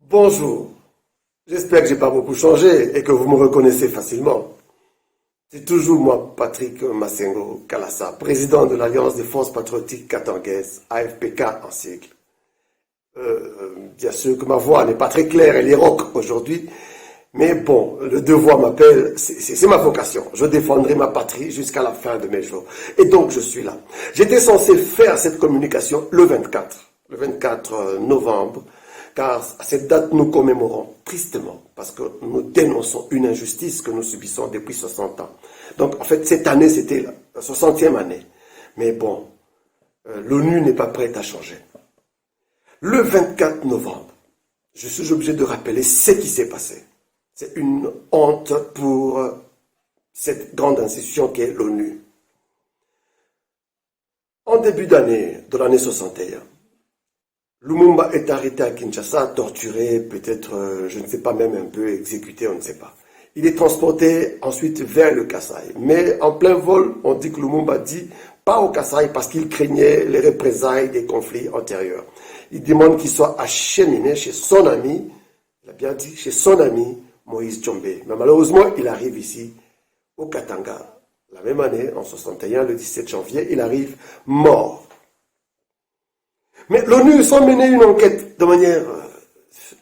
Bonjour, j'espère que j'ai pas beaucoup changé et que vous me reconnaissez facilement. C'est toujours moi, Patrick Massengo Kalassa, président de l'Alliance des forces patriotiques katangaises, AFPK en sigle. Bien sûr que ma voix n'est pas très claire, elle est rauque aujourd'hui, mais bon, le devoir m'appelle, c'est ma vocation. Je défendrai ma patrie jusqu'à la fin de mes jours. Et donc je suis là. J'étais censé faire cette communication le 24 novembre, car à cette date, nous commémorons tristement, parce que nous dénonçons une injustice que nous subissons depuis 60 ans. Donc, en fait, cette année, c'était la 60e année. Mais bon, l'ONU n'est pas prête à changer. Le 24 novembre, je suis obligé de rappeler ce qui s'est passé. C'est une honte pour cette grande institution qu'est l'ONU. En début d'année, de l'année 61, Lumumba est arrêté à Kinshasa, torturé, peut-être, je ne sais pas, même un peu exécuté, on ne sait pas. Il est transporté ensuite vers le Kasaï. Mais en plein vol, on dit que Lumumba dit pas au Kasaï parce qu'il craignait les représailles des conflits antérieurs. Il demande qu'il soit acheminé chez son ami, il a bien dit, chez son ami Moïse Tshombe. Mais malheureusement, il arrive ici, au Katanga. La même année, en 61, le 17 janvier, il arrive mort. Mais l'ONU, sans mener une enquête de manière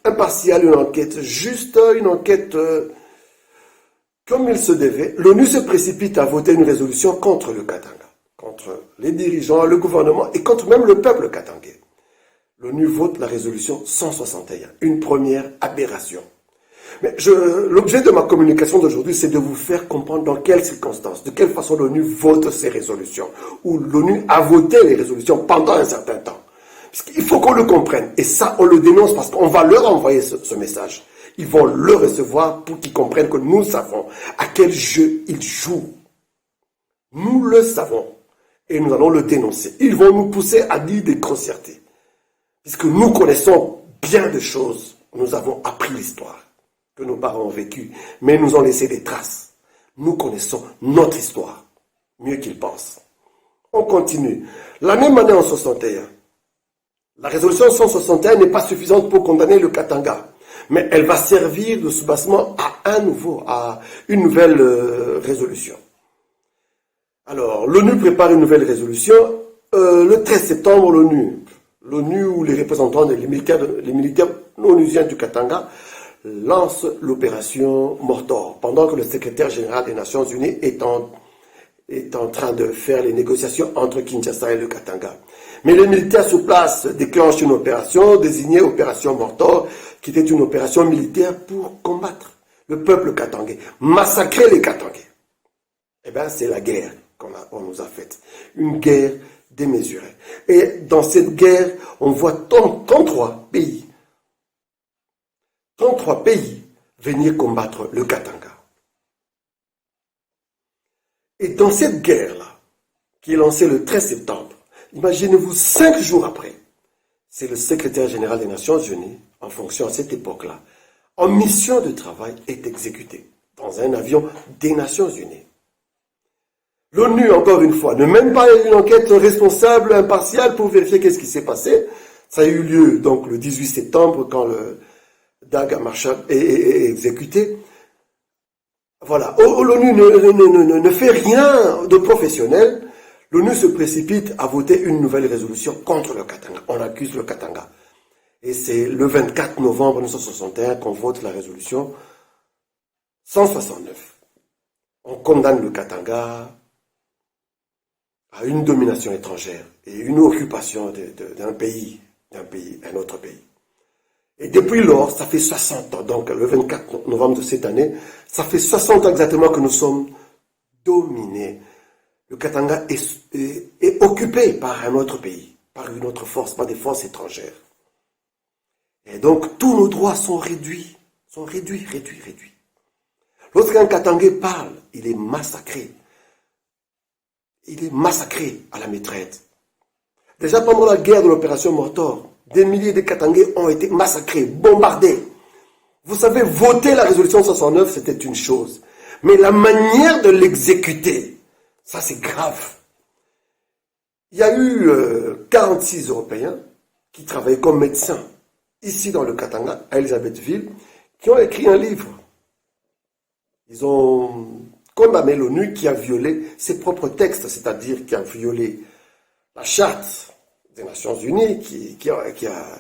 impartiale, une enquête juste, une enquête comme il se devait, l'ONU se précipite à voter une résolution contre le Katanga, contre les dirigeants, le gouvernement et contre même le peuple katangais. L'ONU vote la résolution 161, une première aberration. Mais l'objet de ma communication d'aujourd'hui, c'est de vous faire comprendre dans quelles circonstances, de quelle façon l'ONU vote ces résolutions, ou l'ONU a voté les résolutions pendant un certain temps. Il faut qu'on le comprenne. Et ça, on le dénonce parce qu'on va leur envoyer ce message. Ils vont le recevoir pour qu'ils comprennent que nous savons à quel jeu ils jouent. Nous le savons. Et nous allons le dénoncer. Ils vont nous pousser à dire des grossièretés. Puisque nous connaissons bien de choses. Nous avons appris l'histoire que nos parents ont vécue. Mais ils nous ont laissé des traces. Nous connaissons notre histoire. Mieux qu'ils pensent. On continue. La même année en 61. La résolution 161 n'est pas suffisante pour condamner le Katanga, mais elle va servir de soubassement à une nouvelle résolution. Alors, l'ONU prépare une nouvelle résolution. Le 13 septembre, l'ONU ou les représentants des militaires onusiens du Katanga lancent l'opération Mortor, pendant que le secrétaire général des Nations Unies est en train de faire les négociations entre Kinshasa et le Katanga. Mais les militaires sur place déclenchent une opération désignée Opération Mortor, qui était une opération militaire pour combattre le peuple katangais, massacrer les Katangais. Eh bien, c'est la guerre qu'on nous a faite. Une guerre démesurée. Et dans cette guerre, on voit 33 pays venir combattre le Katanga. Et dans cette guerre-là, qui est lancée le 13 septembre, imaginez-vous, 5 jours après, c'est le secrétaire général des Nations Unies, en fonction à cette époque-là, en mission de travail, est exécuté dans un avion des Nations Unies. L'ONU, encore une fois, ne mène pas une enquête responsable, impartiale, pour vérifier qu'est-ce qui s'est passé. Ça a eu lieu donc le 18 septembre, quand le Dag Hammarskjöld est exécuté. Voilà, l'ONU ne fait rien de professionnel. L'ONU se précipite à voter une nouvelle résolution contre le Katanga. On accuse le Katanga. Et c'est le 24 novembre 1961 qu'on vote la résolution 169. On condamne le Katanga à une domination étrangère et une occupation d'un autre pays. Et depuis lors, ça fait 60 ans, donc le 24 novembre de cette année, ça fait 60 ans exactement que nous sommes dominés. Le Katanga est occupé par un autre pays, par une autre force, par des forces étrangères. Et donc, tous nos droits sont réduits. Lorsqu'un Katangais parle, il est massacré. Il est massacré à la mitraillette. Déjà pendant la guerre de l'opération Mortor, des milliers de Katangais ont été massacrés, bombardés. Vous savez, voter la résolution 69, c'était une chose. Mais la manière de l'exécuter, ça c'est grave. Il y a eu 46 Européens qui travaillaient comme médecins ici dans le Katanga, à Elisabethville, qui ont écrit un livre. Ils ont condamné l'ONU qui a violé ses propres textes, c'est-à-dire qui a violé la charte des Nations Unies,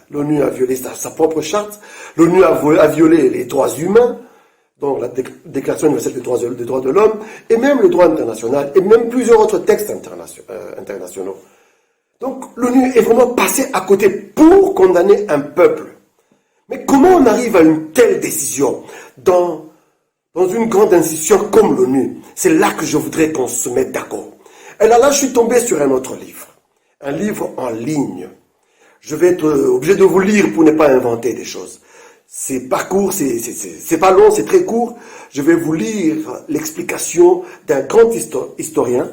l'ONU a violé sa propre charte, l'ONU a violé les droits humains, donc la Déclaration universelle des droits de l'homme, et même le droit international, et même plusieurs autres textes internationaux. Donc l'ONU est vraiment passée à côté pour condamner un peuple. Mais comment on arrive à une telle décision dans une grande institution comme l'ONU? C'est là que je voudrais qu'on se mette d'accord. Et là, je suis tombé sur un autre livre. Un livre en ligne. Je vais être obligé de vous lire pour ne pas inventer des choses. C'est pas court, c'est pas long, c'est très court. Je vais vous lire l'explication d'un grand historien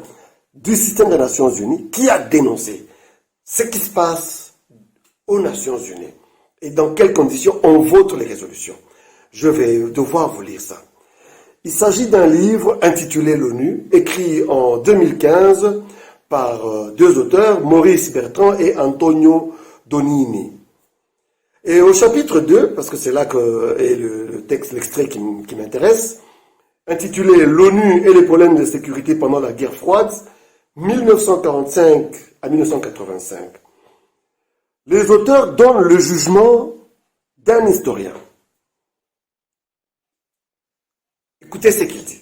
du système des Nations Unies qui a dénoncé ce qui se passe aux Nations Unies et dans quelles conditions on vote les résolutions. Je vais devoir vous lire ça. Il s'agit d'un livre intitulé l'ONU, écrit en 2015 par deux auteurs, Maurice Bertrand et Antonio Donini. Et au chapitre 2, parce que c'est là que est le texte, l'extrait qui m'intéresse, intitulé l'ONU et les problèmes de sécurité pendant la guerre froide, 1945 à 1985. Les auteurs donnent le jugement d'un historien. Écoutez ce qu'il dit.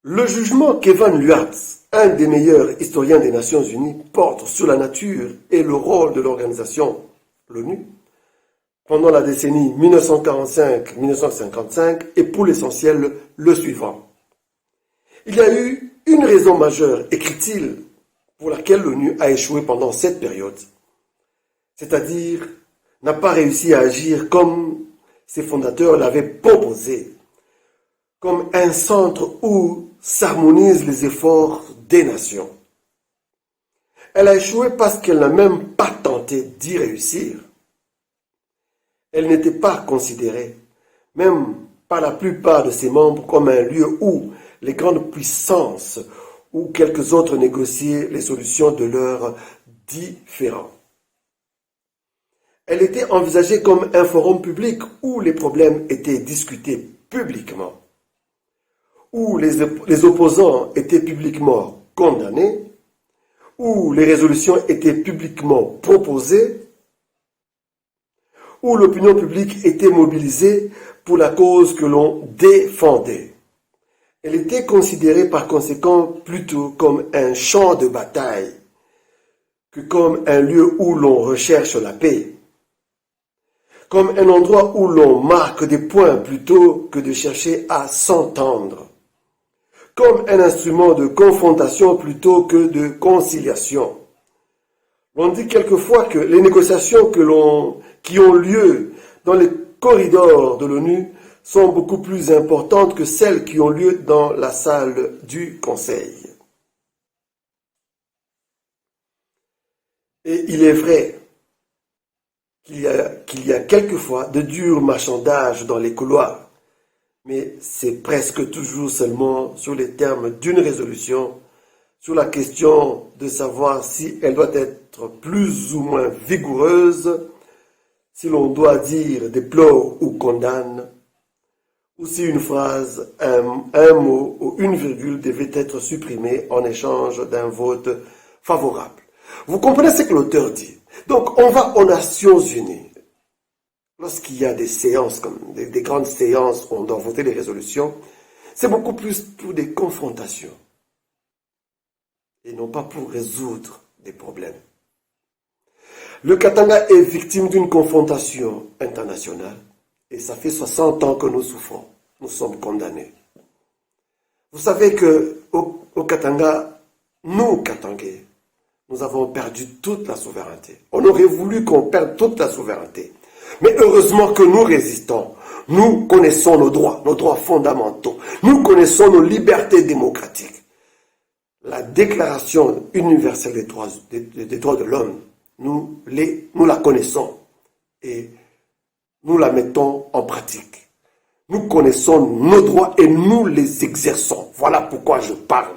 Le jugement qu'Evan Luertz, un des meilleurs historiens des Nations Unies, porte sur la nature et le rôle de l'organisation, l'ONU, pendant la décennie 1945-1955 est pour l'essentiel le suivant. Il y a eu une raison majeure, écrit-il, pour laquelle l'ONU a échoué pendant cette période, c'est-à-dire n'a pas réussi à agir comme ses fondateurs l'avaient proposé, comme un centre où s'harmonisent les efforts des nations. Elle a échoué parce qu'elle n'a même pas tenté d'y réussir. Elle n'était pas considérée, même par la plupart de ses membres, comme un lieu où les grandes puissances ou quelques autres négociaient les solutions de leurs différends. Elle était envisagée comme un forum public où les problèmes étaient discutés publiquement, où les opposants étaient publiquement condamnés, où les résolutions étaient publiquement proposées, où l'opinion publique était mobilisée pour la cause que l'on défendait. Elle était considérée par conséquent plutôt comme un champ de bataille que comme un lieu où l'on recherche la paix, comme un endroit où l'on marque des points plutôt que de chercher à s'entendre, comme un instrument de confrontation plutôt que de conciliation. On dit quelquefois que les négociations qui ont lieu dans les corridors de l'ONU sont beaucoup plus importantes que celles qui ont lieu dans la salle du Conseil. Et il est vrai qu'il y a quelquefois de durs marchandages dans les couloirs, mais c'est presque toujours seulement sur les termes d'une résolution, sur la question de savoir si elle doit être plus ou moins vigoureuse, si l'on doit dire déplore ou condamne, ou si une phrase, un mot ou une virgule devait être supprimée en échange d'un vote favorable. Vous comprenez ce que l'auteur dit? Donc on va aux Nations Unies. Lorsqu'il y a des séances, comme des grandes séances où on doit voter les résolutions, c'est beaucoup plus pour des confrontations et non pas pour résoudre des problèmes. Le Katanga est victime d'une confrontation internationale et ça fait 60 ans que nous souffrons. Nous sommes condamnés. Vous savez qu'au Katanga, nous, Katangais, nous avons perdu toute la souveraineté. On aurait voulu qu'on perde toute la souveraineté. Mais heureusement que nous résistons. Nous connaissons nos droits fondamentaux. Nous connaissons nos libertés démocratiques. La Déclaration universelle des droits de l'homme, nous la connaissons et nous la mettons en pratique. Nous connaissons nos droits et nous les exerçons. Voilà pourquoi je parle.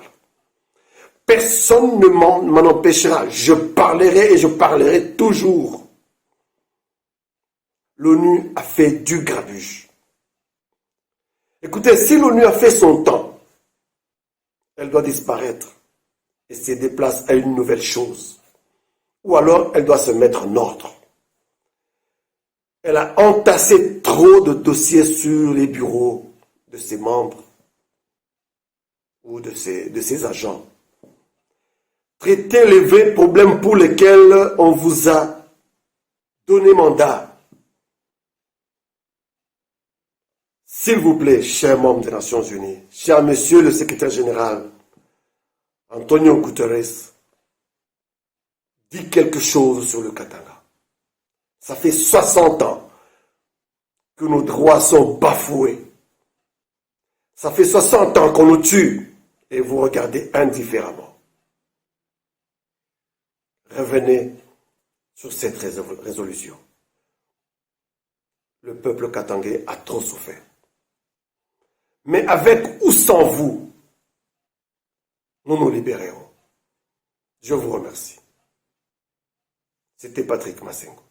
Personne ne m'en empêchera. Je parlerai et je parlerai toujours. l'ONU a fait du grabuge. Écoutez, si l'ONU a fait son temps, elle doit disparaître et se déplace à une nouvelle chose. Ou alors, elle doit se mettre en ordre. Elle a entassé trop de dossiers sur les bureaux de ses membres ou de ses agents. Traitez les vrais problèmes pour lesquels on vous a donné mandat. S'il vous plaît, chers membres des Nations Unies, cher monsieur le secrétaire général, Antonio Guterres, dit quelque chose sur le Katanga. Ça fait 60 ans que nos droits sont bafoués. Ça fait 60 ans qu'on nous tue et vous regardez indifféremment. Revenez sur cette résolution. Le peuple katangais a trop souffert. Mais avec ou sans vous, nous nous libérerons. Je vous remercie. C'était Patrick Massengo.